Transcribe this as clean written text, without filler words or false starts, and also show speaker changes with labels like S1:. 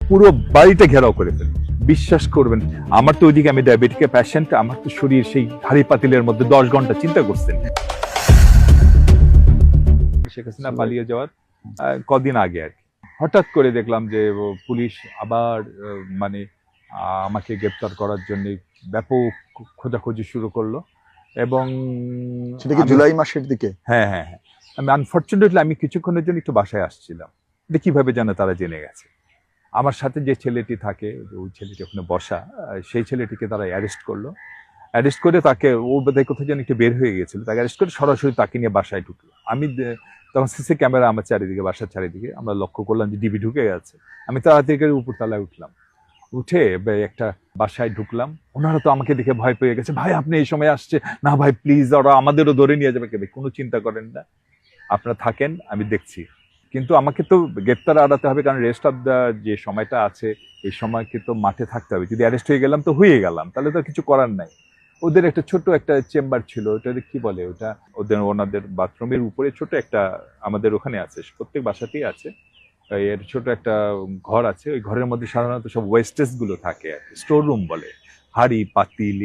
S1: পুরো বাড়িটা ঘেরাও করে ফেলে। বিশ্বাস করবেন, আমার তো ওইদিকে আমি ডায়াবেটিকের প্যাশেন্ট, আমার তো শরীর সেই হাড়ি পাতিলের মধ্যে 10 ঘন্টা চিন্তা করছেন। শেখ হাসিনা পালিয়ে যাওয়ার কদিন আগে আর কি হঠাৎ করে দেখলাম যে পুলিশ আবার মানে আমাকে গ্রেপ্তার করার জন্য ব্যাপক খোঁজাখুঁজি শুরু করলো। এবং
S2: সেটা কি জুলাই মাসের দিকে?
S1: হ্যাঁ হ্যাঁ হ্যাঁ, আমি আনফর্চুনেটলি আমি কিছুক্ষণের জন্য একটু বাসায় আসছিলাম। এটা কিভাবে জানে তারা জেনে গেছে। আমার সাথে যে ছেলেটি থাকে, ওই ছেলেটি ওখানে বসা, সেই ছেলেটিকে তারা অ্যারেস্ট করলো। অ্যারেস্ট করে তাকে, ও বোধহয় কোথাও যেন একটু বের হয়ে গেছিল, তাকে অ্যারেস্ট করে সরাসরি তাকে নিয়ে বাসায় ঢুকলো। আমি তখন সিসি ক্যামেরা আমার চারিদিকে, বাসার চারিদিকে আমরা লক্ষ্য করলাম যে ডিবি ঢুকে গেছে। আমি তাড়াতাড়ি করে উপরতলায় উঠলাম, উঠে একটা বাসায় ঢুকলাম। ওনারা তো আমাকে দেখে ভয় পেয়ে গেছে, ভাই আপনি এই সময় আসছে না, ভাই প্লিজ, ওরা আমাদেরও ধরে নিয়ে যাবে। কেবে কোনো চিন্তা করেন না, আপনারা থাকেন, আমি দেখছি। কিন্তু আমাকে তো গ্রেপ্তার এড়াতে হবে, কারণ রেস্ট অফ দ্য যে সময়টা আছে, এই সময়কে তো মাঠে থাকতে হবে। যদি অ্যারেস্ট হয়ে গেলাম তো হয়ে গেলাম, তাহলে তো কিছু করার নাই। ওদের একটা ছোট একটা চেম্বার ছিল, ওটা কি বলে, ওটা ওনাদের বাথরুমের উপরে ছোট একটা, আমাদের ওখানে আছে, প্রত্যেক বাসাতেই আছে, এর ছোট একটা ঘর আছে। ওই ঘরের মধ্যে সাধারণত সব ওয়েস্টেজ গুলো থাকে আর কি, স্টোর রুম বলে, হাড়ি পাতিল,